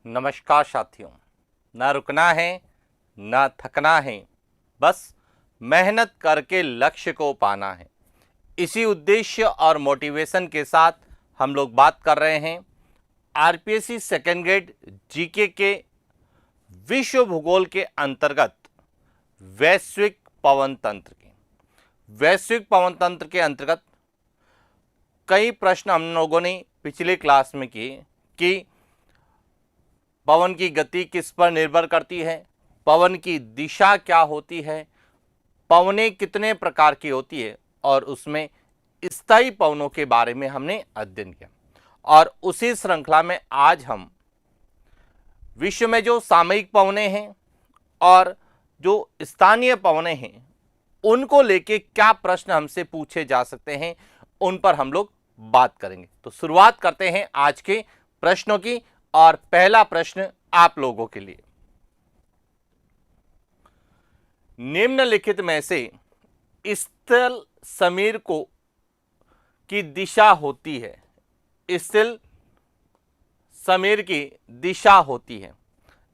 नमस्कार साथियों। ना रुकना है ना थकना है, बस मेहनत करके लक्ष्य को पाना है। इसी उद्देश्य और मोटिवेशन के साथ हम लोग बात कर रहे हैं आरपीएससी सेकेंड ग्रेड जीके के विश्व भूगोल के अंतर्गत वैश्विक पवन तंत्र के। वैश्विक पवन तंत्र के अंतर्गत कई प्रश्न हम लोगों ने पिछले क्लास में किए कि पवन की गति किस पर निर्भर करती है, पवन की दिशा क्या होती है, पवनें कितने प्रकार की होती है और उसमें स्थायी पवनों के बारे में हमने अध्ययन किया। और उसी श्रृंखला में आज हम विश्व में जो सामयिक पवनें हैं और जो स्थानीय पवनें हैं उनको लेके क्या प्रश्न हमसे पूछे जा सकते हैं उन पर हम लोग बात करेंगे। तो शुरुआत करते हैं आज के प्रश्नों की और पहला प्रश्न आप लोगों के लिए, निम्नलिखित में से स्थल समीर को की दिशा होती है, स्थल समीर की दिशा होती है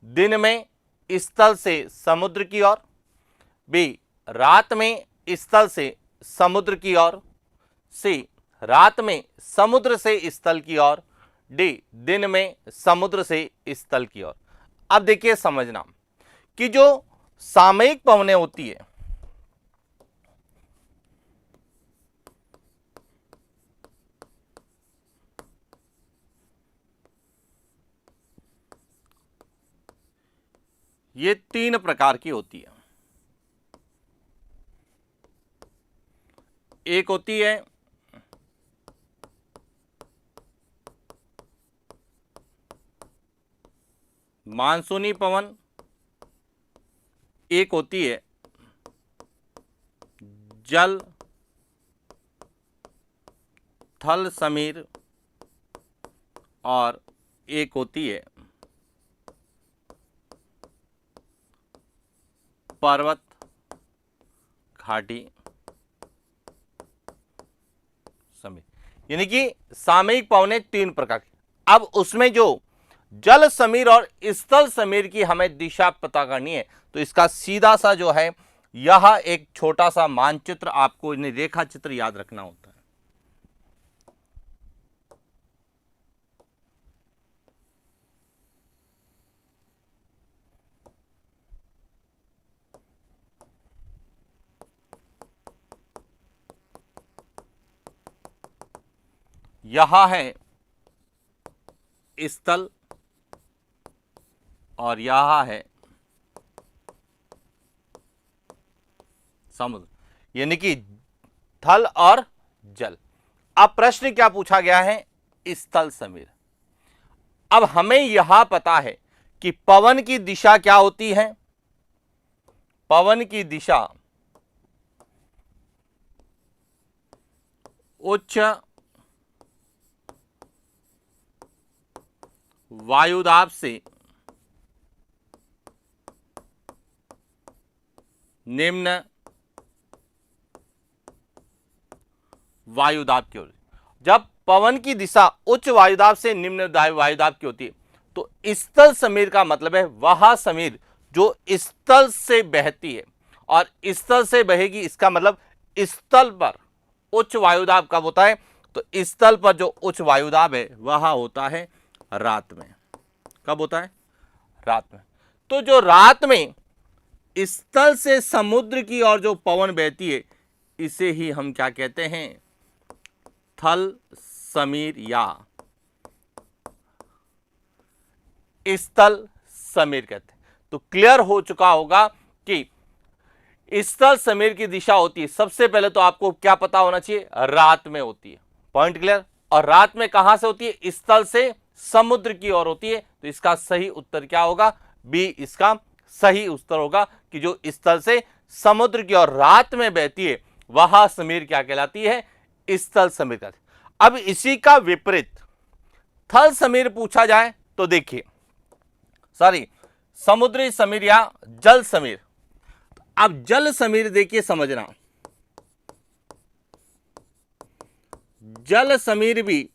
दिन में स्थल से समुद्र की ओर, बी रात में स्थल से समुद्र की ओर, सी रात में समुद्र से स्थल की ओर, डी दिन में समुद्र से स्थल की ओर। अब देखिए समझना कि जो सामयिक पवनें होती है ये तीन प्रकार की होती है। एक होती है मानसूनी पवन, एक होती है जल थल समीर और एक होती है पर्वत घाटी समीर। यानी कि सामयिक पवनें तीन प्रकार की। अब उसमें जो जल समीर और स्थल समीर की हमें दिशा पता करनी है तो इसका सीधा सा जो है यह एक छोटा सा मानचित्र, आपको रेखा चित्र याद रखना होता है। यहां है स्थल और यहां है समुद्र, यानी कि थल और जल। अब प्रश्न क्या पूछा गया है? स्थल समीर। अब हमें यहां पता है कि पवन की दिशा क्या होती है। पवन की दिशा उच्च वायुदाब से निम्न वायुदाब की ओर। जब पवन की दिशा उच्च वायुदाब से निम्न वायुदाब की होती है तो स्थल समीर का मतलब है वह समीर जो स्थल से बहती है, और स्थल से बहेगी इसका मतलब स्थल पर उच्च वायुदाब कब होता है? तो स्थल पर जो उच्च वायुदाब है वह होता है रात में। कब होता है? रात में। तो जो रात में स्थल से समुद्र की ओर जो पवन बहती है इसे ही हम क्या कहते हैं? थल समीर या स्थल समीर कहते हैं। तो क्लियर हो चुका होगा कि स्थल समीर की दिशा होती है, सबसे पहले तो आपको क्या पता होना चाहिए? रात में होती है। Point clear? और रात में कहां से होती है? स्थल से समुद्र की ओर होती है। तो इसका सही उत्तर क्या होगा? बी इसका सही उत्तर होगा कि जो स्थल से समुद्र की ओर रात में बहती है वह समीर क्या कहलाती है? स्थल समीर कहलाती है। अब इसी का विपरीत थल समीर पूछा जाए तो देखिए, सॉरी समुद्री समीर या जल समीर। अब जल समीर देखिए समझना, जल समीर भी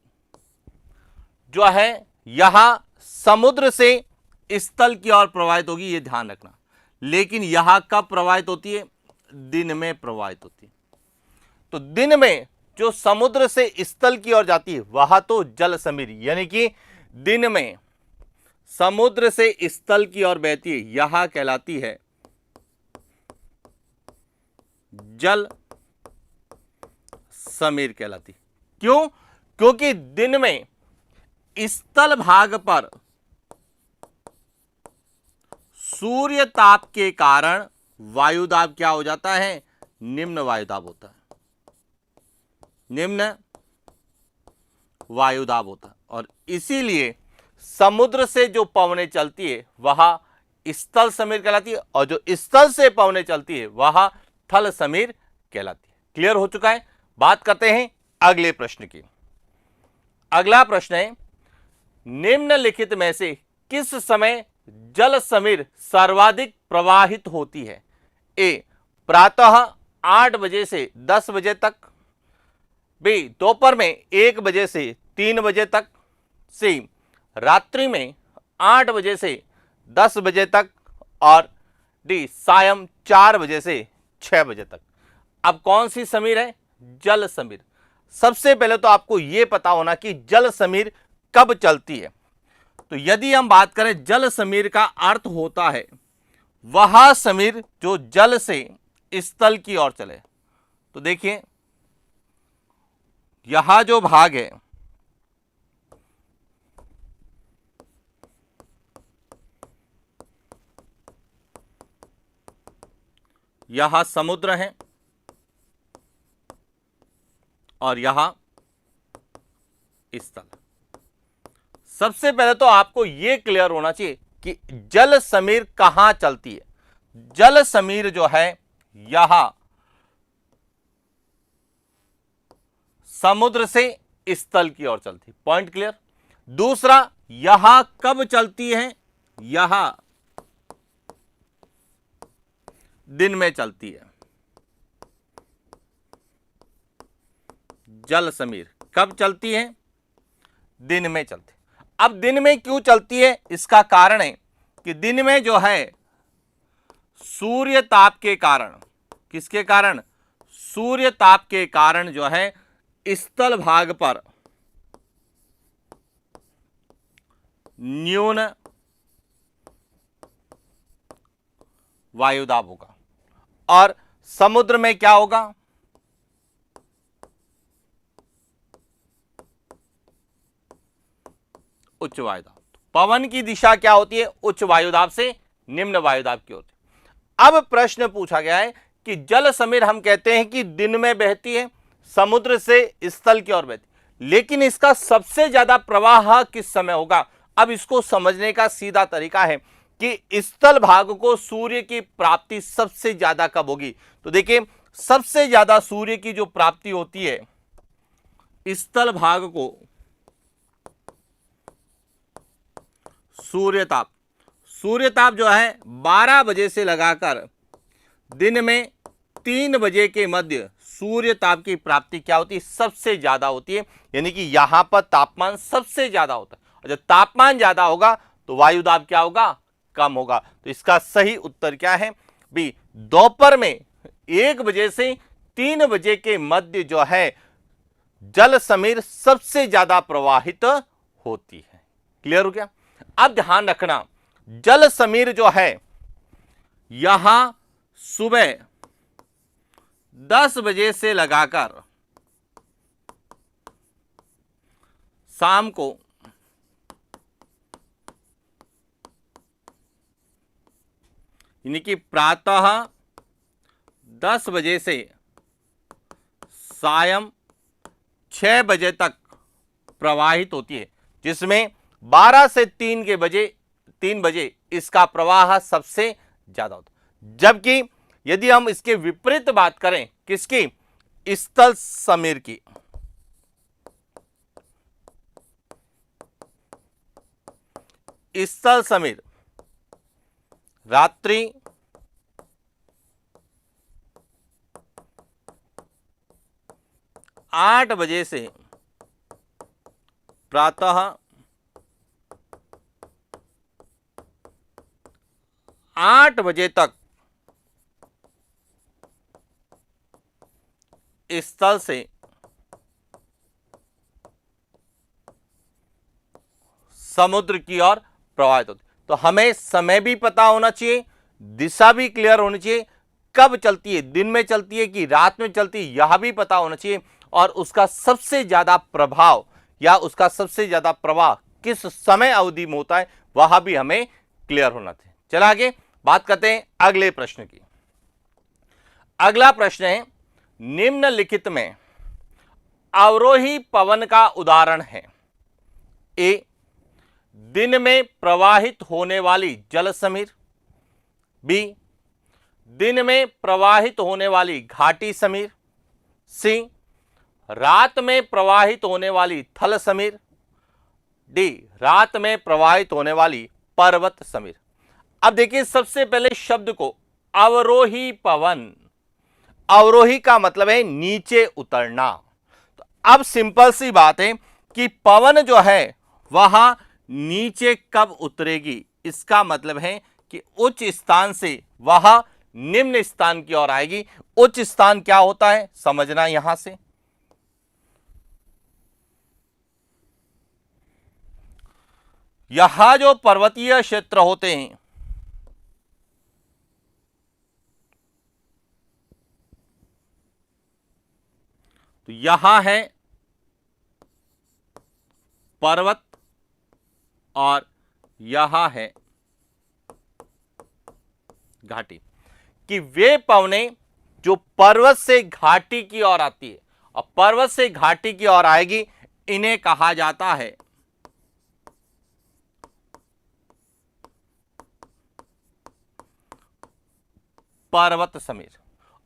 जो है यहां समुद्र से स्थल की ओर प्रवाहित होगी, ये ध्यान रखना। लेकिन यहां कब प्रवाहित होती है? दिन में प्रवाहित होती है। तो दिन में जो समुद्र से स्थल की ओर जाती है वह तो जल समीर, यानी कि दिन में समुद्र से स्थल की ओर बहती है, यह कहलाती है जल समीर कहलाती। क्यों? क्योंकि दिन में स्थल भाग पर सूर्य ताप के कारण वायुदाब क्या हो जाता है? निम्न वायुदाब होता है, निम्न वायुदाब होता है। और इसीलिए समुद्र से जो पवनें चलती है वह स्थल समीर कहलाती है, और जो स्थल से पवनें चलती है वह थल समीर कहलाती है। क्लियर हो चुका है? बात करते हैं अगले प्रश्न की। अगला प्रश्न है, निम्नलिखित में से किस समय जल समीर सर्वाधिक प्रवाहित होती है? ए, प्रातः 8 बजे से 10 बजे तक, बी, दोपहर में 1 बजे से 3 बजे तक, सी, रात्रि में 8 बजे से 10 बजे तक, और डी, सायं 4 बजे से 6 बजे तक। अब कौन सी समीर है? जल समीर। सबसे पहले तो आपको यह पता होना कि जल समीर कब चलती है। तो यदि हम बात करें जल समीर का अर्थ होता है वह समीर जो जल से स्थल की ओर चले। तो देखिए यहां जो भाग है यहां समुद्र है और यहां स्थल। सबसे पहले तो आपको यह क्लियर होना चाहिए कि जल समीर कहां चलती है। जल समीर जो है यहां समुद्र से स्थल की ओर चलती है। Point clear? दूसरा, यहां कब चलती है? यहां दिन में चलती है। जल समीर कब चलती है? दिन में चलती है। अब दिन में क्यों चलती है? इसका कारण है कि दिन में जो है सूर्य ताप के कारण, किसके कारण? सूर्य ताप के कारण जो है स्थल भाग पर न्यून वायुदाब होगा, और समुद्र में क्या होगा? उच्च वायुदाब। पवन की दिशा क्या होती है? उच्च वायुदाब से निम्न वायुदाब की होती है। अब प्रश्न पूछा गया है कि जल समीर हम कहते हैं कि दिन में बहती है, समुद्र से स्थल की ओर बहती, लेकिन इसका सबसे ज्यादा प्रवाह किस समय होगा? अब इसको समझने का सीधा तरीका है कि स्थल भाग को सूर्य की प्राप्ति सबसे ज्यादा कब होगी। तो देखिए सबसे ज्यादा सूर्य की जो प्राप्ति होती है स्थल भाग को, सूर्यताप, सूर्यताप जो है 12 बजे से लगाकर दिन में 3 बजे के मध्य सूर्यताप की प्राप्ति क्या होती है? सबसे ज्यादा होती है। यानी कि यहां पर तापमान सबसे ज्यादा होता है, और जब तापमान ज्यादा होगा तो वायुदाब क्या होगा? कम होगा। तो इसका सही उत्तर क्या है? बी, दोपहर में 1 बजे से 3 बजे के मध्य जो है जल समीर सबसे ज्यादा प्रवाहित होती है। क्लियर हो गया? अब ध्यान रखना, जल समीर जो है यहां सुबह 10 बजे से लगाकर शाम को 10 बजे से सायं 6 बजे तक प्रवाहित होती है, जिसमें 12 से 3 बजे इसका प्रवाह सबसे ज्यादा होता है। जबकि यदि हम इसके विपरीत बात करें, किसकी? स्थल समीर की, स्थल समीर रात्रि 8 बजे से प्रातः 8 बजे तक स्थल से समुद्र की ओर प्रवाहित होती। तो हमें समय भी पता होना चाहिए, दिशा भी क्लियर होनी चाहिए, कब चलती है, दिन में चलती है कि रात में चलती है, यह भी पता होना चाहिए, और उसका सबसे ज्यादा प्रभाव या उसका सबसे ज्यादा प्रवाह किस समय अवधि में होता है वह भी हमें क्लियर होना चाहिए। चला आगे बात करते हैं अगले प्रश्न की। अगला प्रश्न है, निम्नलिखित में अवरोही पवन का उदाहरण है। ए, दिन में प्रवाहित होने वाली जल समीर। बी, दिन में प्रवाहित होने वाली घाटी समीर। सी, रात में प्रवाहित होने वाली थल समीर। डी, रात में प्रवाहित होने वाली पर्वत समीर। अब देखिए, सबसे पहले शब्द को अवरोही पवन, अवरोही का मतलब है नीचे उतरना। तो अब सिंपल सी बात है कि पवन जो है वह नीचे कब उतरेगी, इसका मतलब है कि उच्च स्थान से वह निम्न स्थान की ओर आएगी। उच्च स्थान क्या होता है समझना, यहां से यहां जो पर्वतीय क्षेत्र होते हैं तो यहां है पर्वत और यहां है घाटी, कि वे पवनें जो पर्वत से घाटी की ओर आती है और पर्वत से घाटी की ओर आएगी, इन्हें कहा जाता है पर्वत समीर।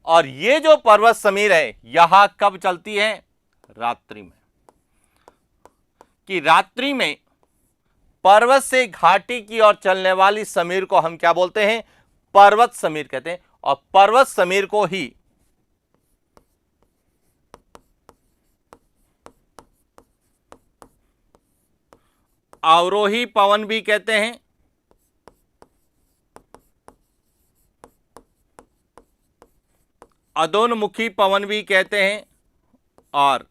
और ये जो पर्वत समीर है यहां कब चलती है, रात्रि में, कि रात्रि में पर्वत से घाटी की ओर चलने वाली समीर को हम क्या बोलते हैं, पर्वत समीर कहते हैं। और पर्वत समीर को ही अवरोही पवन भी कहते हैं अधोन्मुखी पवन भी कहते हैं और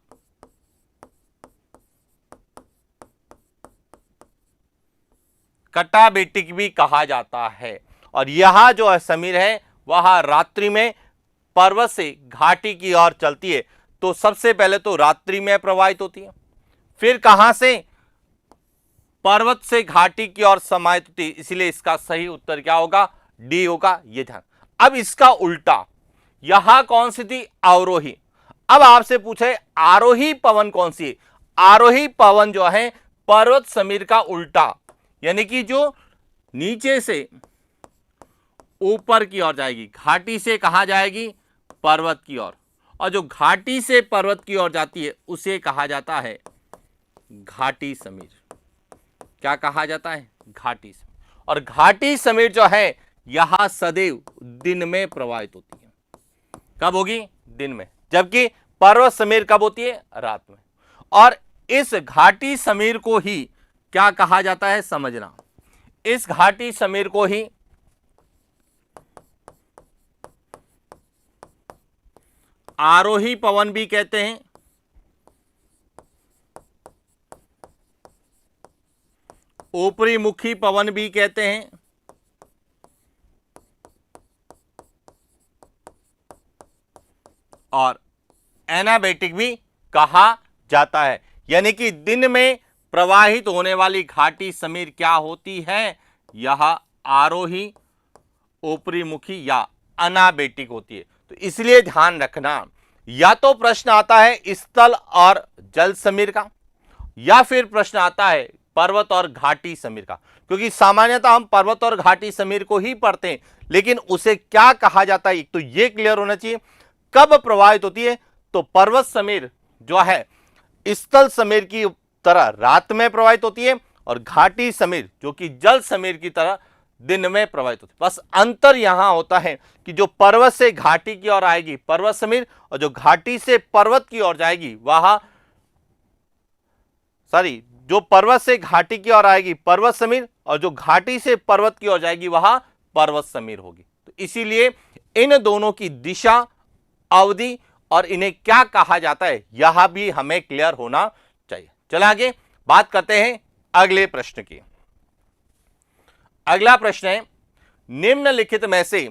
कटाबेटिक भी कहा जाता है। और यह जो समीर है वह रात्रि में पर्वत से घाटी की ओर चलती है। तो सबसे पहले तो रात्रि में प्रवाहित होती है, फिर कहां से, पर्वत से घाटी की ओर समाहित होती है। इसलिए इसका सही उत्तर क्या होगा, डी होगा, ये ध्यान। अब इसका उल्टा, यहां कौन सी थी, अवरोही। अब आपसे पूछे आरोही पवन कौन सी है। आरोही पवन जो है पर्वत समीर का उल्टा, यानी कि जो नीचे से ऊपर की ओर जाएगी, घाटी से कहां जाएगी, पर्वत की ओर, और जो घाटी से पर्वत की ओर जाती है उसे कहा जाता है घाटी समीर। क्या कहा जाता है, घाटी समीर। और घाटी समीर जो है यहां सदैव दिन में प्रवाहित होती है। कब होगी, दिन में, जबकि पर्वत समीर कब होती है, रात में। और इस घाटी समीर को ही क्या कहा जाता है समझना, इस घाटी समीर को ही आरोही पवन भी कहते हैं, ऊपरी मुखी पवन भी कहते हैं, और एनाबेटिक भी कहा जाता है। यानी कि दिन में प्रवाहित होने वाली घाटी समीर क्या होती है, यह आरोही, ऊपरी मुखी या अनाबेटिक होती है। तो इसलिए ध्यान रखना, या तो प्रश्न आता है स्थल और जल समीर का, या फिर प्रश्न आता है पर्वत और घाटी समीर का। क्योंकि सामान्यतः हम पर्वत और घाटी समीर को ही पढ़ते हैं, लेकिन उसे क्या कहा जाता है, एक तो ये क्लियर होना चाहिए कब प्रवाहित होती है। तो पर्वत समीर जो है स्थल समीर की तरह रात में प्रवाहित होती है, और घाटी समीर जो कि जल समीर की तरह दिन में प्रवाहित होती है। बस अंतर यहां होता है कि जो पर्वत से घाटी की ओर आएगी पर्वत समीर, और जो घाटी से पर्वत की ओर जाएगी वह जो पर्वत से घाटी की ओर आएगी पर्वत समीर, और जो घाटी से पर्वत की ओर जाएगी वह पर्वत समीर होगी। तो इसीलिए इन दोनों की दिशा, अवधि और इन्हें क्या कहा जाता है यह भी हमें क्लियर होना चाहिए। चलिए आगे बात करते हैं अगले प्रश्न की। अगला प्रश्न है, निम्नलिखित में से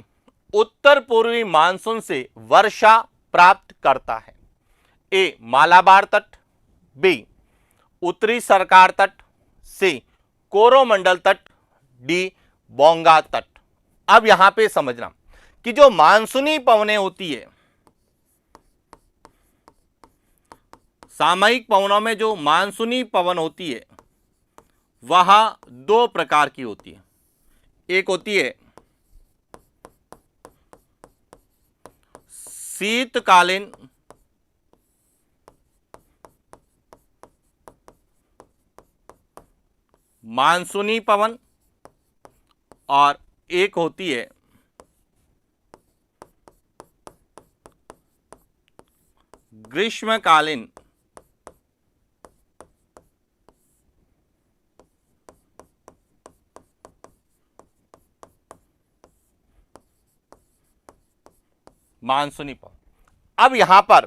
उत्तर पूर्वी मानसून से वर्षा प्राप्त करता है? ए मालाबार तट, बी उत्तरी सरकार तट, सी कोरोमंडल तट, डी बोंगा तट। अब यहां पे समझना कि जो मानसूनी पवनें होती है, सामयिक पवनों में जो मानसूनी पवन होती है वह दो प्रकार की होती है। एक होती है शीतकालीन मानसूनी पवन और एक होती है ग्रीष्मकालीन मानसूनी पवन। अब यहां पर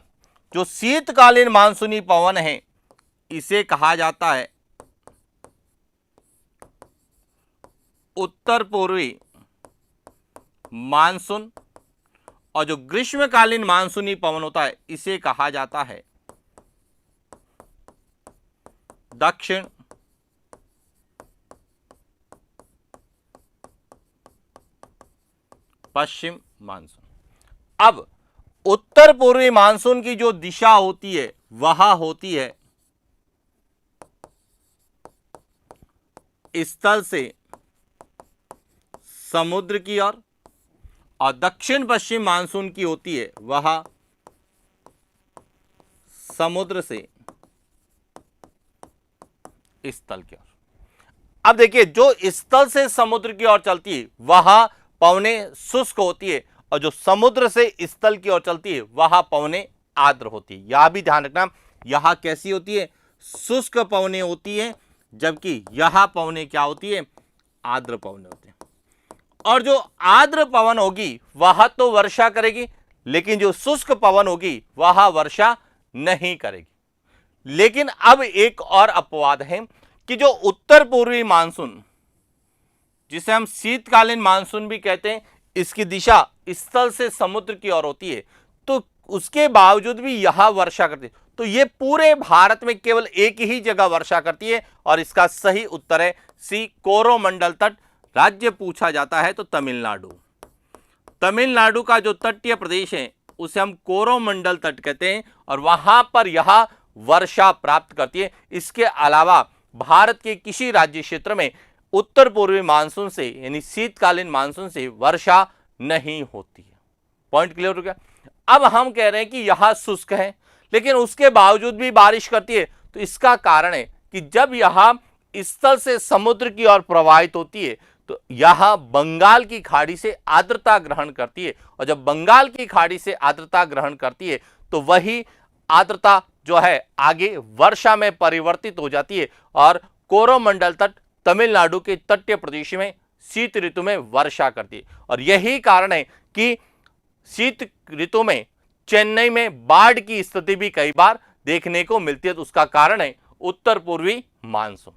जो शीतकालीन मानसूनी पवन है इसे कहा जाता है उत्तर पूर्वी मानसून, और जो ग्रीष्मकालीन मानसूनी पवन होता है इसे कहा जाता है दक्षिण पश्चिम मानसून। अब उत्तर पूर्वी मानसून की जो दिशा होती है वह होती है स्थल से समुद्र की ओर, और दक्षिण पश्चिम मानसून की होती है वह समुद्र से स्थल की ओर। अब देखिए, जो स्थल से समुद्र की ओर चलती है वह पवनें शुष्क होती है, और जो समुद्र से स्थल की ओर चलती है वह पवनें आर्द्र होती है। यह भी ध्यान रखना, यह कैसी होती है? शुष्क पवनें होती है, जबकि यह पवनें क्या होती है? आर्द्र पवनें होती है। और जो आर्द्र पवन होगी वह तो वर्षा करेगी, लेकिन जो शुष्क पवन होगी वह वर्षा नहीं करेगी। लेकिन अब एक और अपवाद है कि जो उत्तर पूर्वी मानसून, जिसे हम शीतकालीन मानसून भी कहते हैं, इसकी दिशा स्थल से समुद्र की ओर होती है, तो उसके बावजूद भी यह वर्षा करती है। तो ये पूरे भारत में केवल एक ही जगह वर्षा करती है, और इसका सही उत्तर है सी कोरोमंडल तट। राज्य पूछा जाता है तो तमिलनाडु। तमिलनाडु का जो तटीय प्रदेश है उसे हम कोरोमंडल तट कहते हैं, और वहां पर यह वर्षा प्राप्त करती है। इसके अलावा भारत के किसी राज्य क्षेत्र में उत्तर पूर्वी मानसून से यानी शीतकालीन मानसून से वर्षा नहीं होती है। पॉइंट क्लियर हो गया? अब हम कह रहे हैं कि यह शुष्क है लेकिन उसके बावजूद भी बारिश करती है, तो इसका कारण है कि जब यह स्थल से समुद्र की ओर प्रवाहित होती है तो यह बंगाल की खाड़ी से आर्द्रता ग्रहण करती है, और जब बंगाल की खाड़ी से आर्द्रता ग्रहण करती है तो वही आर्द्रता जो है आगे वर्षा में परिवर्तित हो जाती है, और कोरोमंडल तट तमिलनाडु के तटीय प्रदेश में शीत ऋतु में वर्षा करती है। और यही कारण है कि शीत ऋतु में चेन्नई में बाढ़ की स्थिति भी कई बार देखने को मिलती है, तो उसका कारण है उत्तर पूर्वी मानसून।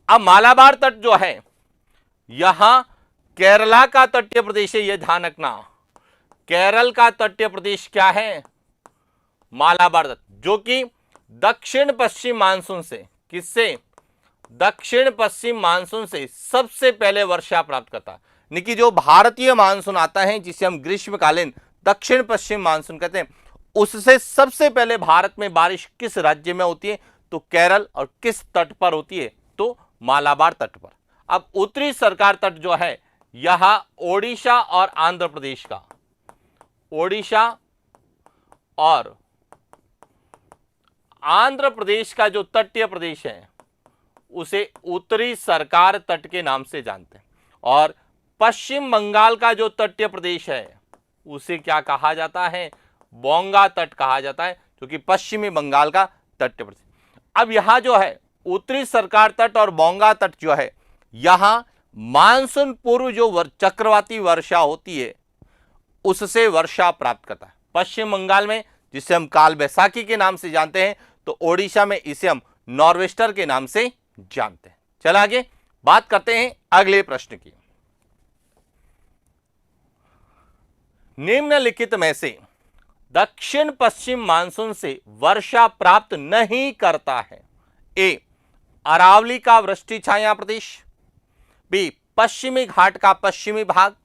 अब मालाबार तट जो है यहां केरला का तटीय प्रदेश है, यह ध्यान रखना। केरल का तटीय प्रदेश क्या है? मालाबार तट, जो कि दक्षिण पश्चिम मानसून से, किससे? दक्षिण पश्चिम मानसून से सबसे पहले वर्षा प्राप्त करता है। यानी कि जो भारतीय मानसून आता है जिसे हम ग्रीष्मकालीन दक्षिण पश्चिम मानसून कहते हैं, उससे सबसे पहले भारत में बारिश किस राज्य में होती है? तो केरल। और किस तट पर होती है? तो मालाबार तट पर। अब उत्तरी सरकार तट जो है यह ओडिशा और आंध्र प्रदेश का, ओडिशा और आंध्र प्रदेश का जो तटीय प्रदेश है उसे उत्तरी सरकार तट के नाम से जानते हैं। और पश्चिम बंगाल का जो तटीय प्रदेश है उसे क्या कहा जाता है? बोंगा तट कहा जाता है, जो कि पश्चिमी बंगाल का तटीय प्रदेश। अब यहां जो है उत्तरी सरकार तट और बोंगा तट जो है, यहां मानसून पूर्व जो चक्रवाती वर्षा होती है उससे वर्षा प्राप्त करता है। पश्चिम बंगाल में जिसे हम काल बैसाखी के नाम से जानते हैं, तो ओडिशा में इसे हम नॉर्वेस्टर के नाम से जानते हैं। चल आगे बात करते हैं अगले प्रश्न की। निम्नलिखित में से दक्षिण पश्चिम मानसून से वर्षा प्राप्त नहीं करता है। ए, अरावली का वृष्टि छाया प्रदेश, बी, पश्चिमी घाट का पश्चिमी भाग,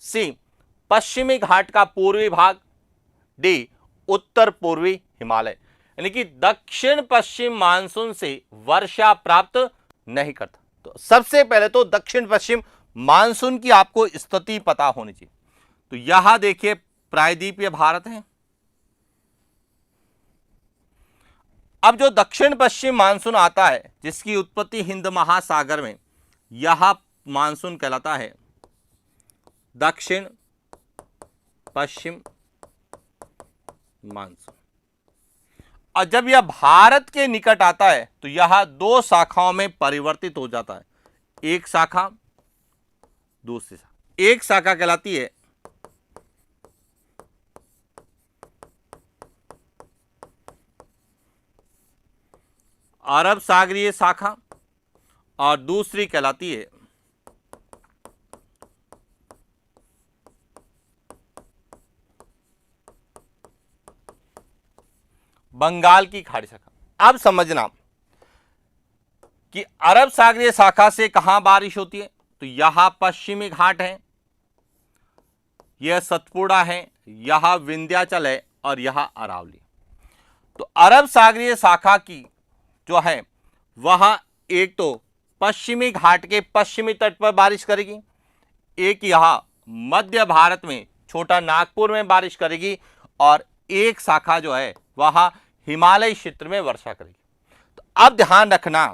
सी, पश्चिमी घाट का पूर्वी भाग, डी, उत्तर पूर्वी हिमालय। यानी कि दक्षिण पश्चिम मानसून से वर्षा प्राप्त नहीं करता। तो सबसे पहले तो दक्षिण पश्चिम मानसून की आपको स्थिति पता होनी चाहिए। तो यहां देखिए प्रायद्वीपीय भारत है। अब जो दक्षिण पश्चिम मानसून आता है जिसकी उत्पत्ति हिंद महासागर में, यह मानसून कहलाता है दक्षिण पश्चिम मानसून। और जब यह भारत के निकट आता है तो यह दो शाखाओं में परिवर्तित हो जाता है, एक शाखा दूसरी शाखा। एक शाखा कहलाती है अरब सागरीय शाखा और दूसरी कहलाती है बंगाल की खाड़ी शाखा। अब समझना कि अरब सागरीय शाखा से कहां बारिश होती है, तो यहां पश्चिमी घाट है, यह सतपुड़ा है, यहां विंध्याचल है और यहां अरावली। तो अरब सागरीय शाखा की जो है वह एक तो पश्चिमी घाट के पश्चिमी तट पर बारिश करेगी, एक यहां मध्य भारत में छोटा नागपुर में बारिश करेगी, और एक शाखा जो है वह हिमालय क्षेत्र में वर्षा करेगी। तो अब ध्यान रखना,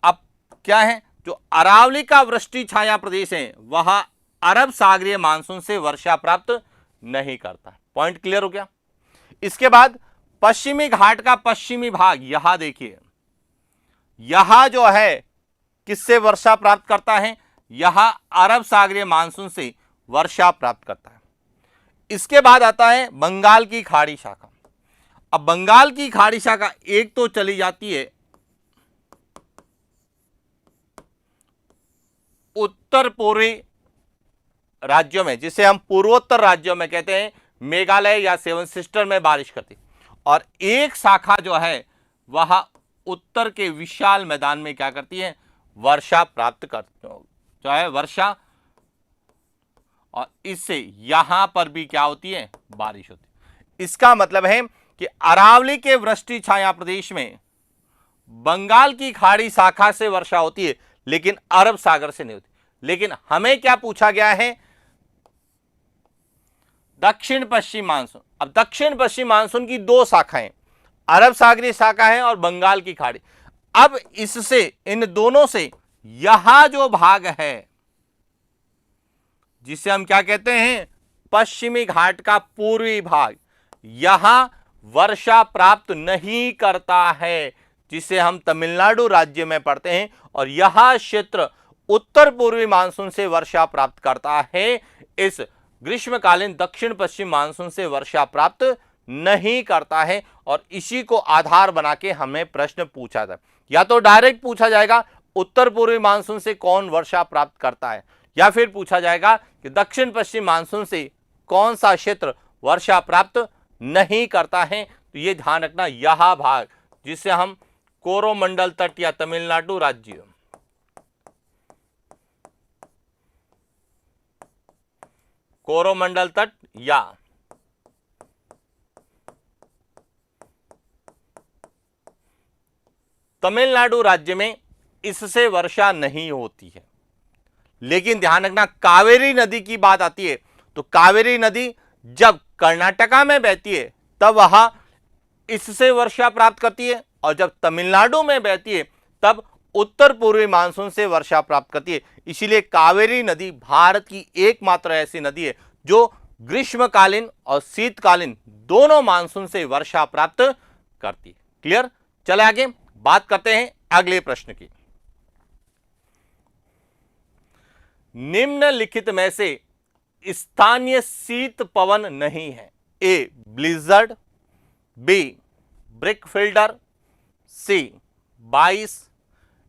अब क्या है, जो अरावली का वृष्टि छाया प्रदेश है वह अरब सागरीय मानसून से वर्षा प्राप्त नहीं करता है। पॉइंट क्लियर हो गया। इसके बाद पश्चिमी घाट का पश्चिमी भाग, यहां देखिए, यहां जो है किससे वर्षा प्राप्त करता है, यहां अरब सागरीय मानसून से वर्षा प्राप्त करता है। इसके बाद आता है बंगाल की खाड़ी शाखा। अब बंगाल की खाड़ी शाखा एक तो चली जाती है उत्तर पूर्वी राज्यों में, जिसे हम पूर्वोत्तर राज्यों में कहते हैं, मेघालय या सेवन सिस्टर में बारिश करती, और एक शाखा जो है वह उत्तर के विशाल मैदान में क्या करती है, वर्षा प्राप्त करती जो है वर्षा, और इससे यहां पर भी क्या होती है, बारिश होती है। इसका मतलब है कि अरावली के वृष्टि छाया प्रदेश में बंगाल की खाड़ी शाखा से वर्षा होती है, लेकिन अरब सागर से नहीं होती। लेकिन हमें क्या पूछा गया है, दक्षिण पश्चिम मानसून। अब दक्षिण पश्चिम मानसून की दो शाखाएं, अरब सागरीय शाखा है और बंगाल की खाड़ी। अब इससे, इन दोनों से यहां जो भाग है जिसे हम क्या कहते हैं, पश्चिमी घाट का पूर्वी भाग, यहां वर्षा प्राप्त नहीं करता है, जिसे हम तमिलनाडु राज्य में पढ़ते हैं, और यह क्षेत्र उत्तर पूर्वी मानसून से वर्षा प्राप्त करता है। इस ग्रीष्मकालीन दक्षिण पश्चिम मानसून से वर्षा प्राप्त नहीं करता है, और इसी को आधार बना के हमें प्रश्न पूछा था। या तो डायरेक्ट पूछा जाएगा उत्तर पूर्वी मानसून से कौन वर्षा प्राप्त करता है, या फिर पूछा जाएगा कि दक्षिण पश्चिम मानसून से कौन सा क्षेत्र वर्षा प्राप्त नहीं करता है। तो ये ध्यान रखना, यह भाग जिसे हम कोरोमंडल तट या तमिलनाडु राज्य, कोरोमंडल तट या तमिलनाडु राज्य में इससे वर्षा नहीं होती है। लेकिन ध्यान रखना, कावेरी नदी की बात आती है तो कावेरी नदी जब कर्नाटका में बहती है तब वह इससे वर्षा प्राप्त करती है, और जब तमिलनाडु में बहती है तब उत्तर पूर्वी मानसून से वर्षा प्राप्त करती है। इसीलिए कावेरी नदी भारत की एकमात्र ऐसी नदी है जो ग्रीष्मकालीन और शीतकालीन दोनों मानसून से वर्षा प्राप्त करती है। क्लियर? चले आगे बात करते हैं अगले प्रश्न की। निम्नलिखित में से स्थानीय शीत पवन नहीं है? ए ब्लिजर्ड, बी ब्रिक फिल्डर, सी बाइस,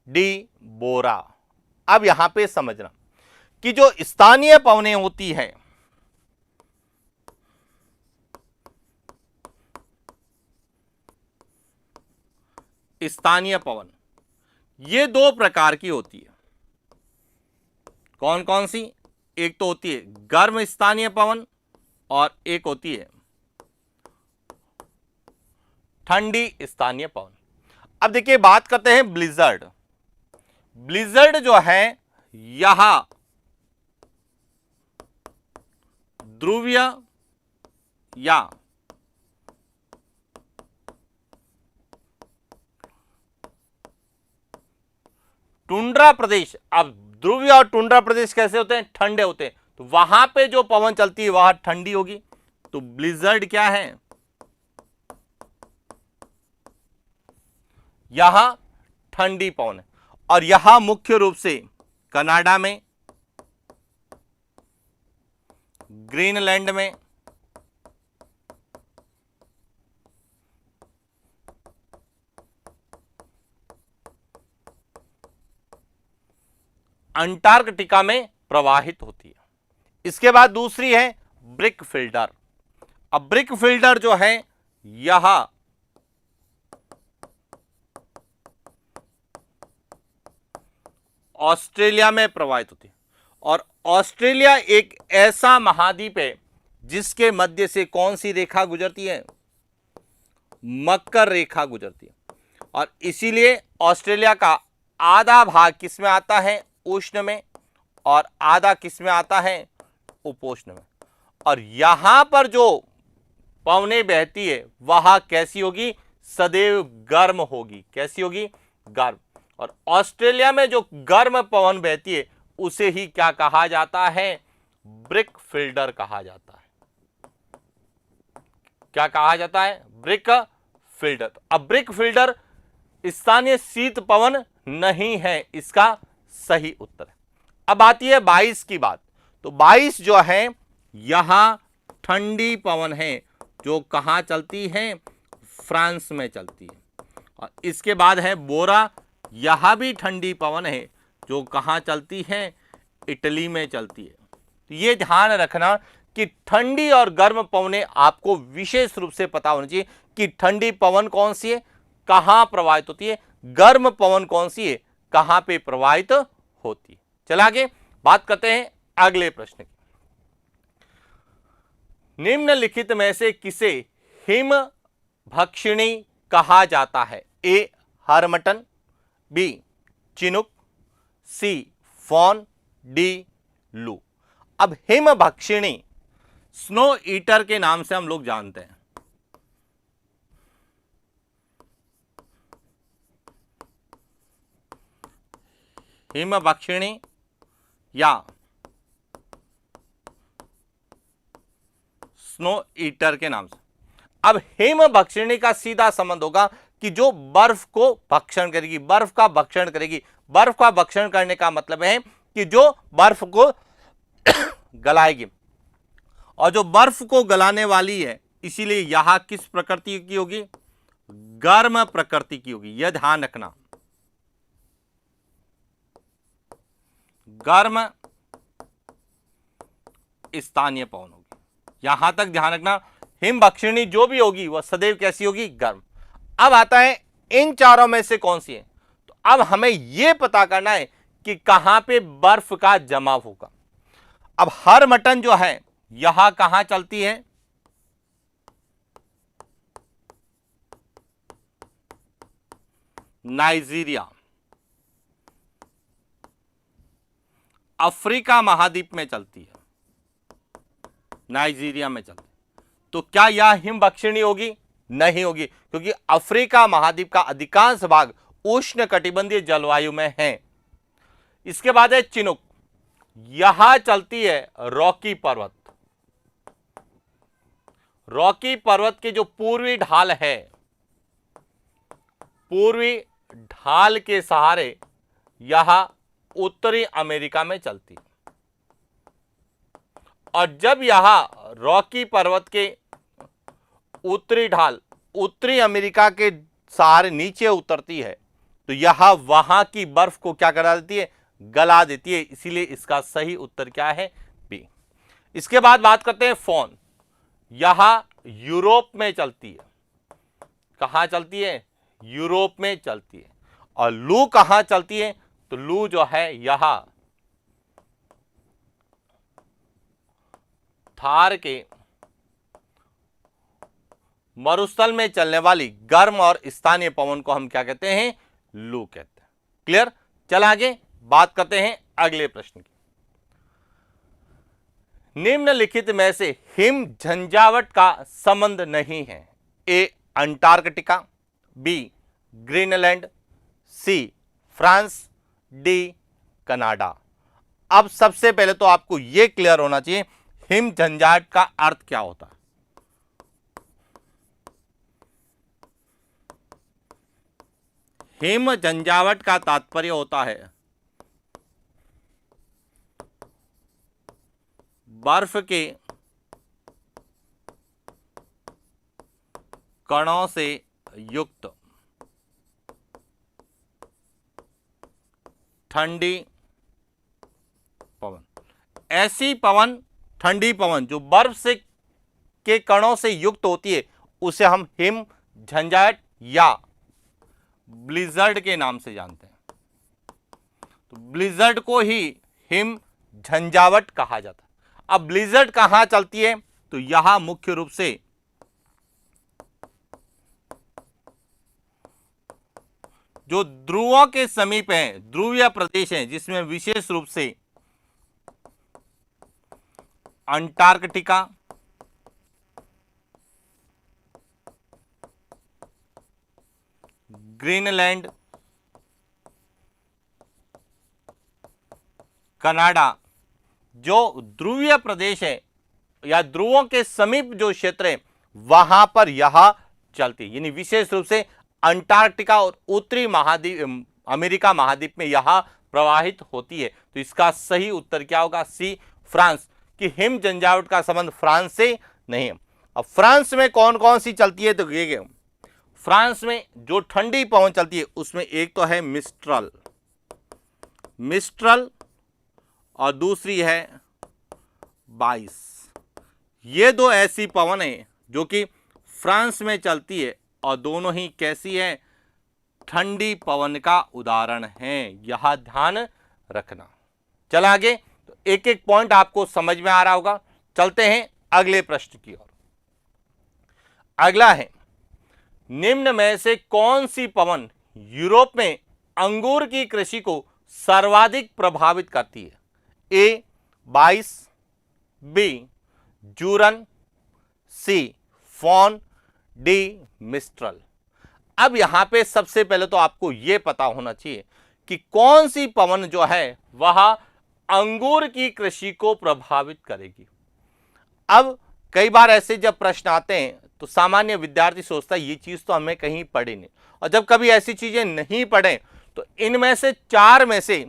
डी बोरा। अब यहां पे समझना कि जो स्थानीय पवनें होती हैं, स्थानीय पवन ये दो प्रकार की होती है। कौन कौन सी? एक तो होती है गर्म स्थानीय पवन और एक होती है ठंडी स्थानीय पवन। अब देखिए बात करते हैं ब्लिजर्ड। ब्लिजर्ड जो है यह ध्रुवीय या टुंड्रा प्रदेश, अब ध्रुवीय और टुंड्रा प्रदेश कैसे होते हैं? ठंडे होते हैं, तो वहां पे जो पवन चलती है वह ठंडी होगी। तो ब्लिजर्ड क्या है? यहां ठंडी पवन है, और यहां मुख्य रूप से कनाडा में, ग्रीनलैंड में, अंटार्कटिका में प्रवाहित होती है। इसके बाद दूसरी है ब्रिक फिल्डर। अब ब्रिक फिल्डर जो है यह ऑस्ट्रेलिया में प्रवाहित होती है, और ऑस्ट्रेलिया एक ऐसा महाद्वीप है जिसके मध्य से कौन सी रेखा गुजरती है? मकर रेखा गुजरती है, और इसीलिए ऑस्ट्रेलिया का आधा भाग किस में आता है? उष्ण में, और आधा किस में आता है? उपोष्ण में। और यहां पर जो पवनें बहती है वह कैसी होगी? सदैव गर्म होगी। कैसी होगी? गर्म। और ऑस्ट्रेलिया में जो गर्म पवन बहती है उसे ही क्या कहा जाता है? ब्रिक फिल्डर कहा जाता है। क्या कहा जाता है? Brick fielder. अब ब्रिक फिल्डर स्थानीय शीत पवन नहीं है, इसका सही उत्तर है। अब आती है 22 की बात। तो 22 जो है यहां ठंडी पवन है, जो कहां चलती है? फ्रांस में चलती है। और इसके बाद है बोरा, यह भी ठंडी पवन है, जो कहां चलती है? इटली में चलती है। तो ये ध्यान रखना कि ठंडी और गर्म पवनें आपको विशेष रूप से पता होनी चाहिए कि ठंडी पवन कौन सी है, कहां प्रवाहित होती है, गर्म पवन कौन सी है, कहां पे प्रवाहित होती है। चला आगे बात करते हैं अगले प्रश्न की। निम्नलिखित में से किसे हिम भक्षिणी कहा जाता है? ए हरमटन, बी चिनुक, सी फॉन, डी लू। अब हिम भक्षिणी स्नो ईटर के नाम से हम लोग जानते हैं। हिम भक्षिणी या स्नो ईटर के नाम से। अब हिम भक्षिणी का सीधा संबंध होगा कि जो बर्फ को भक्षण करेगी, बर्फ का भक्षण करेगी। बर्फ का भक्षण करने का मतलब है कि जो बर्फ को गलाएगी, और जो बर्फ को गलाने वाली है, इसीलिए यह किस प्रकृति की होगी? गर्म प्रकृति की होगी। यह ध्यान रखना, गर्म स्थानीय पवन होगी। यहां तक ध्यान रखना, हिम भक्षिणी जो भी होगी वह सदैव कैसी होगी? गर्म। अब आता है इन चारों में से कौन सी है। तो अब हमें यह पता करना है कि कहां पे बर्फ का जमाव होगा। अब हरमटन जो है यहां कहां चलती है? नाइजीरिया, अफ्रीका महाद्वीप में चलती है, नाइजीरिया में चलती है। तो क्या यह हिम भक्षिणी होगी? नहीं होगी, क्योंकि अफ्रीका महाद्वीप का अधिकांश भाग उष्ण कटिबंधीय जलवायु में है। इसके बाद है चिनुक, यहां चलती है रॉकी पर्वत। रॉकी पर्वत के जो पूर्वी ढाल है, पूर्वी ढाल के सहारे यह उत्तरी अमेरिका में चलती है। और जब यह रॉकी पर्वत के उत्तरी ढाल उत्तरी अमेरिका के सहारे नीचे उतरती है तो यह वहां की बर्फ को क्या करा देती है, गला देती है। इसीलिए इसका सही उत्तर क्या है, बी। इसके बाद बात करते हैं फॉन। यह यूरोप में चलती है। कहां चलती है, यूरोप में चलती है। और लू कहां चलती है, तो लू जो है यह थार के मरुस्थल में चलने वाली गर्म और स्थानीय पवन को हम क्या कहते हैं, लू कहते हैं। क्लियर। चल आगे बात करते हैं अगले प्रश्न की। निम्नलिखित में से हिम झंझावट का संबंध नहीं है। A Antarctica, B Greenland, C France, D Canada. अब सबसे पहले तो आपको यह क्लियर होना चाहिए हिम झंझावट का अर्थ क्या होता है। हिम झंझावट का तात्पर्य होता है बर्फ के कणों से युक्त ठंडी पवन। ऐसी पवन, ठंडी पवन जो बर्फ से के कणों से युक्त होती है उसे हम हिम झंझावट या ब्लिजर्ड के नाम से जानते हैं। तो ब्लिजर्ड को ही हिम झंझावट कहा जाता है। अब ब्लिजर्ड कहां चलती है, तो यहां मुख्य रूप से जो ध्रुवों के समीप हैं, ध्रुवीय प्रदेश हैं, जिसमें विशेष रूप से अंटार्कटिका, ग्रीनलैंड, कनाडा, जो ध्रुवीय प्रदेश है या ध्रुवों के समीप जो क्षेत्र है वहां पर यह चलती है। यानी विशेष रूप से अंटार्कटिका और उत्तरी महाद्वीप अमेरिका महाद्वीप में यह प्रवाहित होती है। तो इसका सही उत्तर क्या होगा, सी फ्रांस। कि हिम झंझावट का संबंध फ्रांस से नहीं है। अब फ्रांस में कौन कौन सी चलती है, तो ये फ्रांस में जो ठंडी पवन चलती है उसमें एक तो है मिस्ट्रल, और दूसरी है बाइस। ये दो ऐसी पवन है जो कि फ्रांस में चलती है और दोनों ही कैसी है, ठंडी पवन का उदाहरण है। यह ध्यान रखना। चल आगे, तो एक एक पॉइंट आपको समझ में आ रहा होगा। चलते हैं अगले प्रश्न की ओर। अगला है, निम्न में से कौन सी पवन यूरोप में अंगूर की कृषि को सर्वाधिक प्रभावित करती है। ए बाइस, बी जूरन, सी फॉन, डी मिस्ट्रल। अब यहां पे सबसे पहले तो आपको यह पता होना चाहिए कि कौन सी पवन जो है वह अंगूर की कृषि को प्रभावित करेगी। अब कई बार ऐसे जब प्रश्न आते हैं तो सामान्य विद्यार्थी सोचता है ये चीज तो हमें कहीं पढ़ी नहीं, और जब कभी ऐसी चीजें नहीं पढ़े तो इनमें से चार में से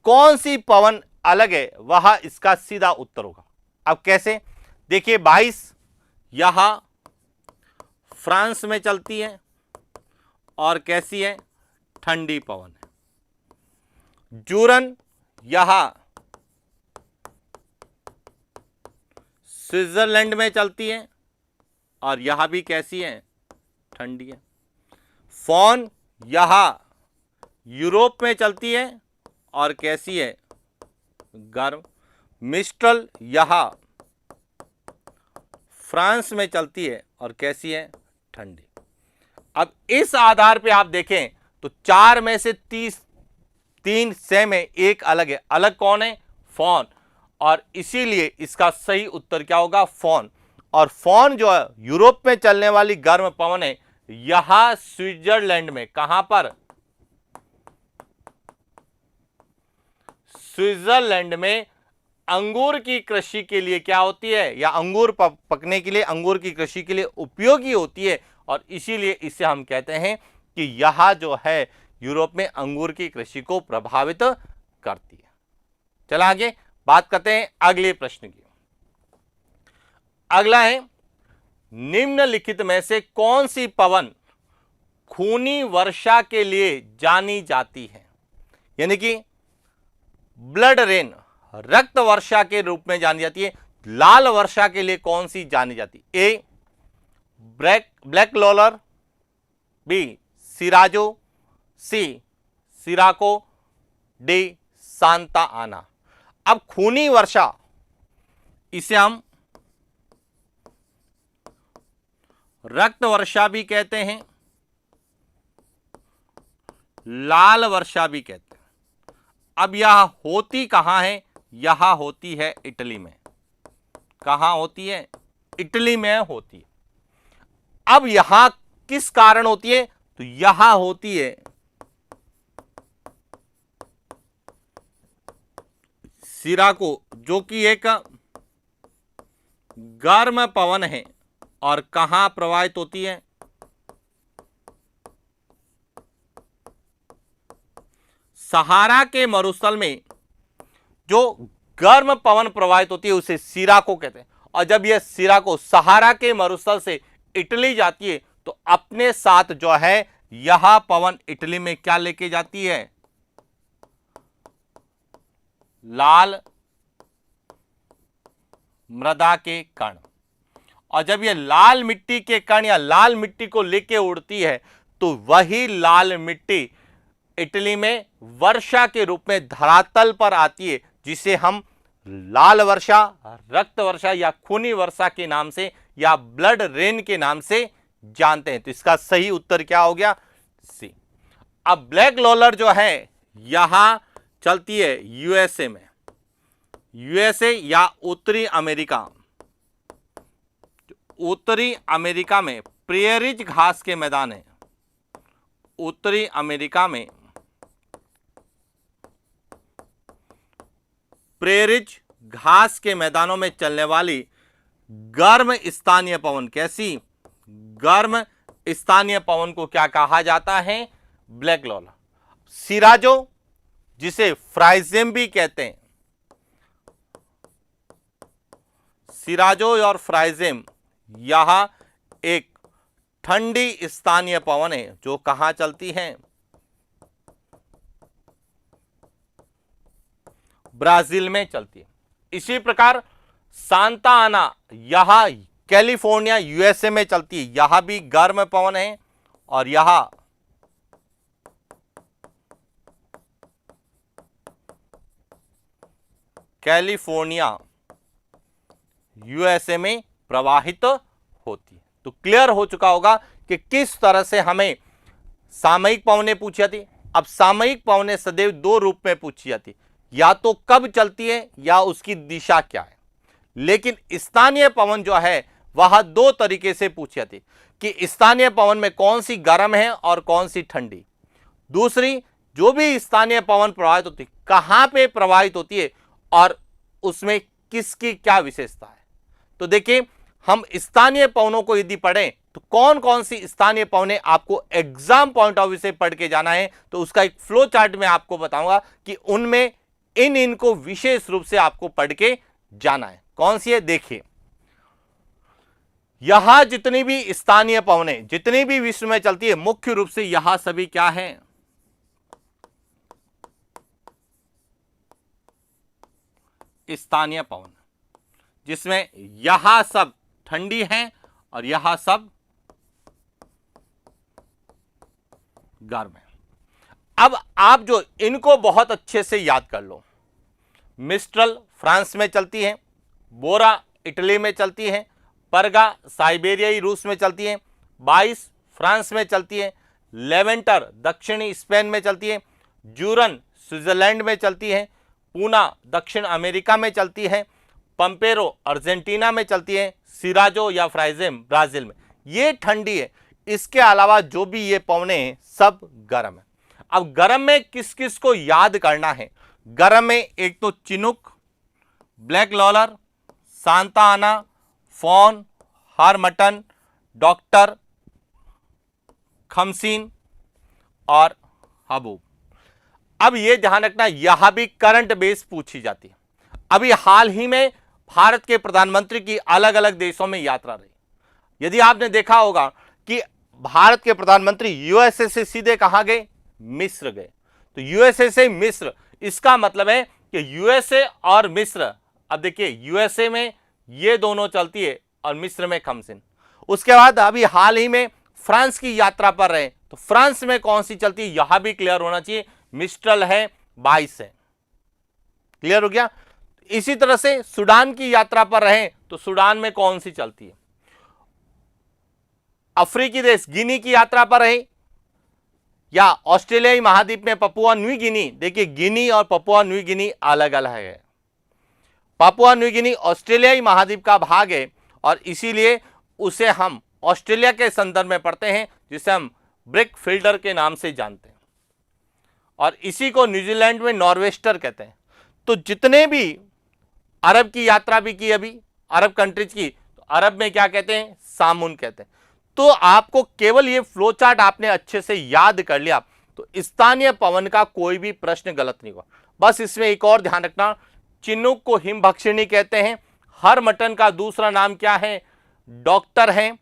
कौन सी पवन अलग है वह इसका सीधा उत्तर होगा। अब कैसे, देखिए 22 यहां फ्रांस में चलती है और कैसी है, ठंडी पवन है। जूरन यहां स्विट्जरलैंड में चलती है और यहां भी कैसी है, ठंडी है। फॉन यहां यूरोप में चलती है और कैसी है, गर्म। मिस्ट्रल यहां फ्रांस में चलती है और कैसी है, ठंडी। अब इस आधार पे आप देखें तो चार में से 3 सेम है, एक अलग है। अलग कौन है, फॉन, और इसीलिए इसका सही उत्तर क्या होगा, फॉन। और फॉन जो है यूरोप में चलने वाली गर्म पवन है, यहां स्विट्जरलैंड में, कहां पर, स्विट्जरलैंड में अंगूर की कृषि के लिए क्या होती है, या अंगूर पकने के लिए, अंगूर की कृषि के लिए उपयोगी होती है, और इसीलिए इसे हम कहते हैं कि यह जो है यूरोप में अंगूर की कृषि को प्रभावित करती है। चला आगे बात करते हैं अगले प्रश्न की। अगला है, निम्नलिखित में से कौन सी पवन खूनी वर्षा के लिए जानी जाती है? यानी कि ब्लड रेन, रक्त वर्षा के रूप में जानी जाती है। लाल वर्षा के लिए कौन सी जानी जाती है? ए ब्लैक लोलर, बी सिराजो, सी सिराको, डी सांता आना। अब खूनी वर्षा, इसे हम रक्त वर्षा भी कहते हैं, लाल वर्षा भी कहते हैं। अब यह होती कहां है? यह होती है इटली में। कहां होती है? इटली में होती है। अब यहां किस कारण होती है? तो यहां होती है सिराको, जो कि एक गर्म पवन है, और कहां प्रवाहित होती है? सहारा के मरुस्थल में जो गर्म पवन प्रवाहित होती है उसे सिराको कहते हैं। और जब यह सिराको सहारा के मरुस्थल से इटली जाती है तो अपने साथ जो है यह पवन इटली में क्या लेके जाती है? लाल मृदा के कण। और जब यह लाल मिट्टी के कण या लाल मिट्टी को लेके उड़ती है तो वही लाल मिट्टी इटली में वर्षा के रूप में धरातल पर आती है, जिसे हम लाल वर्षा, रक्त वर्षा या खूनी वर्षा के नाम से या ब्लड रेन के नाम से जानते हैं। तो इसका सही उत्तर क्या हो गया? सी। अब ब्लैक लोलर जो है यहां चलती है यूएसए में, यूएसए या उत्तरी अमेरिका। उत्तरी अमेरिका में प्रेरिज घास के मैदान है, उत्तरी अमेरिका में प्रेरिज घास के मैदानों में चलने वाली गर्म स्थानीय पवन। कैसी? गर्म स्थानीय पवन को क्या कहा जाता है? ब्लैक लोलर। सिराजो, जिसे फ्राइजेम भी कहते हैं, सिराजो और फ्राइजेम, यह एक ठंडी स्थानीय पवन है जो कहां चलती है? ब्राजील में चलती है। इसी प्रकार सांता आना, यह कैलिफोर्निया यूएसए में चलती है, यह भी गर्म पवन है। और यह कैलिफोर्निया यूएसए में प्रवाहित होती है। तो क्लियर हो चुका होगा कि किस तरह से हमें सामयिक पवनें पूछी जाती। अब सामयिक पवनें सदैव दो रूप में पूछी जाती, या तो कब चलती है या उसकी दिशा क्या है। लेकिन स्थानीय पवन जो है वह दो तरीके से पूछी जाती कि स्थानीय पवन में कौन सी गर्म है और कौन सी ठंडी। दूसरी, जो भी स्थानीय पवन प्रवाहित होती है कहां पे प्रवाहित होती है और उसमें किसकी क्या विशेषता है। तो देखिए, हम स्थानीय पवनों को यदि पढ़ें तो कौन कौन सी स्थानीय पवनें आपको एग्जाम पॉइंट ऑफ व्यू से पढ़ के जाना है, तो उसका एक फ्लो चार्ट में आपको बताऊंगा कि उनमें इनको विशेष रूप से आपको पढ़ के जाना है। कौन सी है? देखिए, यहां जितनी भी स्थानीय पवनें जितनी भी विश्व में चलती है, मुख्य रूप से यहां सभी क्या है? स्थानीय पवन, जिसमें यहां सब ठंडी है और यहां सब गर्म है। अब आप जो इनको बहुत अच्छे से याद कर लो, मिस्ट्रल फ्रांस में चलती है, बोरा इटली में चलती है, परगा साइबेरियाई रूस में चलती है, 22 फ्रांस में चलती है, लेवेंटर दक्षिणी स्पेन में चलती है, जूरन स्विट्जरलैंड में चलती है, पूना दक्षिण अमेरिका में चलती है, पंपेरो अर्जेंटीना में चलती है, सिराजो या फ्राइजेम ब्राजील में। ये ठंडी है। इसके अलावा जो भी ये पवने हैं सब गर्म है। अब गर्म में किस किस को याद करना है? गर्म में एक तो चिनुक, ब्लैक लोलर, सांता आना, फॉन, हारमटन, डॉक्टर, खमसीन और हबूब। अब ये ध्यान रखना, यह भी करंट बेस पूछी जाती है। अभी हाल ही में भारत के प्रधानमंत्री की अलग अलग देशों में यात्रा रही। यदि आपने देखा होगा कि भारत के प्रधानमंत्री यूएसए से सीधे कहां गए, मिस्र गए। तो यूएसए से मिस्र, इसका मतलब है कि यूएसए और मिस्र, अब देखिए यूएसए में ये दोनों चलती है और मिस्र में खमसिन। उसके बाद अभी हाल ही में फ्रांस की यात्रा पर रहे, तो फ्रांस में कौन सी चलती है यहां भी क्लियर होना चाहिए, मिस्ट्रल है, 22 है। क्लियर हो गया। इसी तरह से सूडान की यात्रा पर रहे तो सूडान में कौन सी चलती है। अफ्रीकी देश गिनी की यात्रा पर रहे या ऑस्ट्रेलियाई महाद्वीप में पपुआ न्यू गिनी, देखिए गिनी और पपुआ न्यू गिनी अलग अलग है। पपुआ न्यू गिनी ऑस्ट्रेलियाई महाद्वीप का भाग है और इसीलिए उसे हम ऑस्ट्रेलिया के संदर्भ में पढ़ते हैं, जिसे हम ब्रिक फिल्टर के नाम से जानते हैं, और इसी को न्यूजीलैंड में नॉर्वेस्टर कहते हैं। तो जितने भी अरब की यात्रा भी की अभी, अरब कंट्रीज की, तो अरब में क्या कहते हैं, सामुन कहते हैं। तो आपको केवल ये फ्लो चार्ट आपने अच्छे से याद कर लिया तो स्थानीय पवन का कोई भी प्रश्न गलत नहीं हुआ। बस इसमें एक और ध्यान रखना, चिनुक को हिमभक्षिणी कहते हैं, हर मटन का दूसरा नाम क्या है, डॉक्टर है,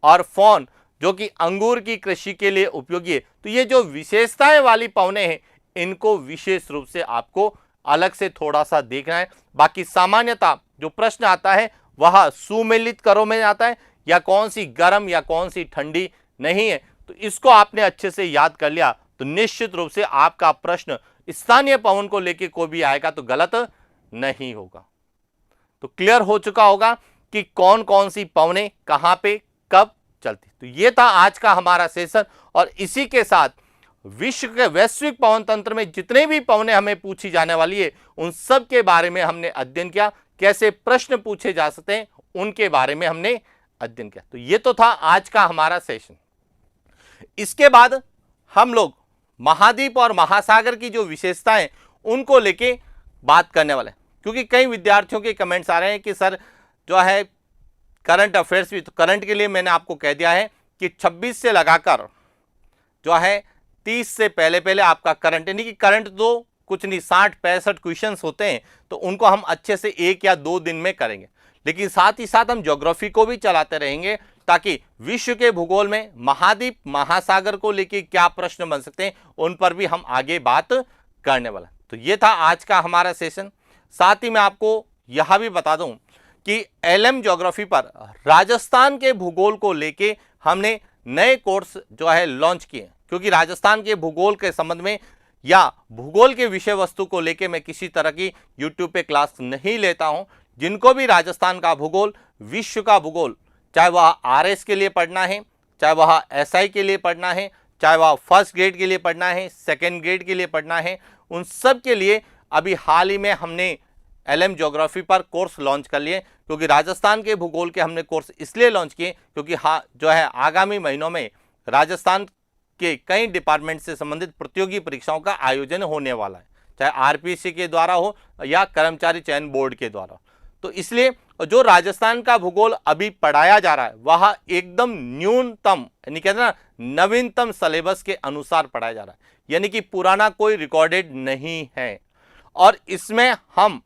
और फॉन जो कि अंगूर की कृषि के लिए उपयोगी है। तो ये जो विशेषताएं वाली पवने हैं इनको विशेष रूप से आपको अलग से थोड़ा सा देखना है। बाकी सामान्यता जो प्रश्न आता है वह सुमेलित करो में आता है, या कौन सी गर्म या कौन सी ठंडी नहीं है, तो इसको आपने अच्छे से याद कर लिया तो निश्चित रूप से आपका प्रश्न स्थानीय पवन को लेकर कोई भी आएगा तो गलत नहीं होगा। तो क्लियर हो चुका होगा कि कौन कौन सी पवने कहां पे कब चलती। तो ये था आज का हमारा सेशन, और इसी के साथ विश्व के वैश्विक पवन तंत्र में जितने भी पवने हमें पूछी जाने वाली है उन सब के बारे में हमने अध्ययन किया, कैसे प्रश्न पूछे जा सकते हैं उनके बारे में हमने अध्ययन किया। तो ये तो था आज का हमारा सेशन। इसके बाद हम लोग महाद्वीप और महासागर की जो विशेषताएं उनको लेके बात करने वाले हैं, क्योंकि कई विद्यार्थियों के कमेंट्स आ रहे हैं कि सर जो है करंट अफेयर्स भी, तो करंट के लिए मैंने आपको कह दिया है कि 26 से लगाकर जो है 30 से पहले पहले आपका करंट, यानी कि करंट तो कुछ नहीं 60-65 क्वेश्चंस होते हैं, तो उनको हम अच्छे से 1 या 2 दिन में करेंगे। लेकिन साथ ही साथ हम ज्योग्राफी को भी चलाते रहेंगे ताकि विश्व के भूगोल में महाद्वीप महासागर को लेकर क्या प्रश्न बन सकते हैं उन पर भी हम आगे बात करने वाला। तो ये था आज का हमारा सेशन। साथ ही मैं आपको यह भी बता दूं कि एलएम ज्योग्राफी पर राजस्थान के भूगोल को लेके हमने नए कोर्स जो है लॉन्च किए, क्योंकि राजस्थान के भूगोल के संबंध में या भूगोल के विषय वस्तु को लेके मैं किसी तरह की यूट्यूब पे क्लास नहीं लेता हूं। जिनको भी राजस्थान का भूगोल, विश्व का भूगोल, चाहे वह आरएस के लिए पढ़ना है, चाहे वह एसआई के लिए पढ़ना है, चाहे वह फर्स्ट ग्रेड के लिए पढ़ना है, सेकेंड ग्रेड के लिए पढ़ना है, उन सब के लिए अभी हाल ही में हमने एलएम ज्योग्राफी पर कोर्स लॉन्च कर लिए। क्योंकि राजस्थान के भूगोल के हमने कोर्स इसलिए लॉन्च किए क्योंकि जो है आगामी महीनों में राजस्थान के कई डिपार्टमेंट से संबंधित प्रतियोगी परीक्षाओं का आयोजन होने वाला है, चाहे आरपीएससी के द्वारा हो या कर्मचारी चयन बोर्ड के द्वारा। तो इसलिए जो राजस्थान का भूगोल अभी पढ़ाया जा रहा है वह एकदम न्यूनतम, यानी कहते हैं ना नवीनतम सिलेबस के अनुसार पढ़ाया जा रहा है, यानी कि पुराना कोई रिकॉर्डेड नहीं है। और इसमें हम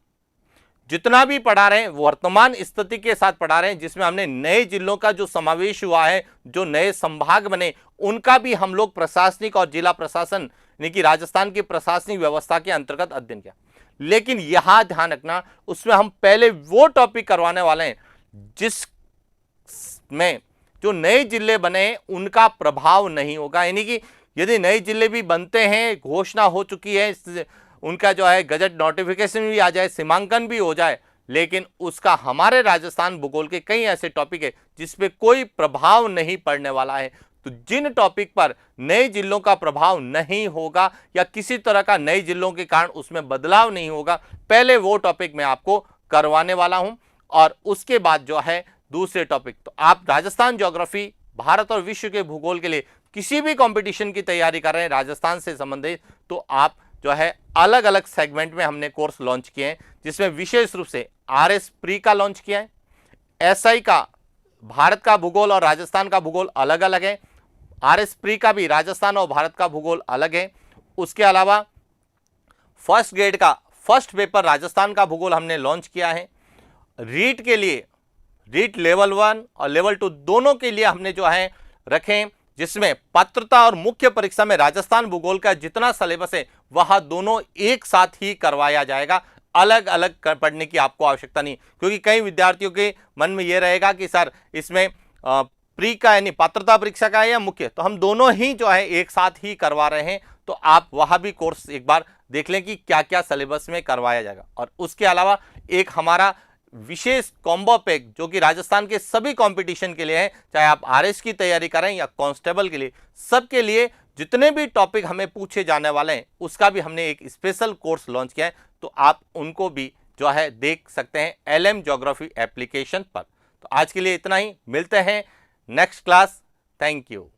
जितना भी पढ़ा रहे हैं वर्तमान स्थिति के साथ पढ़ा रहे हैं, जिसमें हमने नए जिलों का जो समावेश हुआ है, जो नए संभाग बने उनका भी हम लोग प्रशासनिक और जिला प्रशासन यानी कि राजस्थान की प्रशासनिक व्यवस्था के अंतर्गत अध्ययन किया। लेकिन यहां ध्यान रखना, उसमें हम पहले वो टॉपिक करवाने वाले हैं जिसमें जो नए जिले बने हैं उनका प्रभाव नहीं होगा। यानी कि यदि नए जिले भी बनते हैं, घोषणा हो चुकी है, उनका जो है गजट नोटिफिकेशन भी आ जाए, सीमांकन भी हो जाए, लेकिन उसका हमारे राजस्थान भूगोल के कई ऐसे टॉपिक है जिसपे कोई प्रभाव नहीं पड़ने वाला है। तो जिन टॉपिक पर नए जिलों का प्रभाव नहीं होगा या किसी तरह का नए जिलों के कारण उसमें बदलाव नहीं होगा, पहले वो टॉपिक मैं आपको करवाने वाला हूं। और उसके बाद जो है दूसरे टॉपिक, तो आप राजस्थान ज्योग्राफी, भारत और विश्व के भूगोल के लिए किसी भी कंपटीशन की तैयारी कर रहे हैं राजस्थान से संबंधित, तो आप जो है अलग अलग सेगमेंट में हमने कोर्स लॉन्च किए हैं, जिसमें विशेष रूप से आरएस प्री का लॉन्च किया है, एसआई का भारत का भूगोल और राजस्थान का भूगोल अलग अलग है, आरएस प्री का भी राजस्थान और भारत का भूगोल अलग है। उसके अलावा फर्स्ट ग्रेड का फर्स्ट पेपर राजस्थान का भूगोल हमने लॉन्च किया है। रीट के लिए, रीट लेवल 1 और लेवल 2 दोनों के लिए हमने जो है रखें, जिसमें पात्रता और मुख्य परीक्षा में राजस्थान भूगोल का जितना सिलेबस है वह दोनों एक साथ ही करवाया जाएगा। अलग अलग पढ़ने की आपको आवश्यकता नहीं, क्योंकि कई विद्यार्थियों के मन में यह रहेगा कि सर इसमें प्री का यानी पात्रता परीक्षा का है या मुख्य, तो हम दोनों ही जो है एक साथ ही करवा रहे हैं। तो आप वहां भी कोर्स एक बार देख लें कि क्या क्या सिलेबस में करवाया जाएगा। और उसके अलावा एक हमारा विशेष कॉम्बो पैक जो कि राजस्थान के सभी कंपटीशन के लिए है, चाहे आप आरएस की तैयारी करें या कांस्टेबल के लिए, सबके लिए जितने भी टॉपिक हमें पूछे जाने वाले हैं उसका भी हमने एक स्पेशल कोर्स लॉन्च किया है। तो आप उनको भी जो है देख सकते हैं एलएम ज्योग्राफी एप्लीकेशन पर। तो आज के लिए इतना ही, मिलते हैं नेक्स्ट क्लास। Thank you.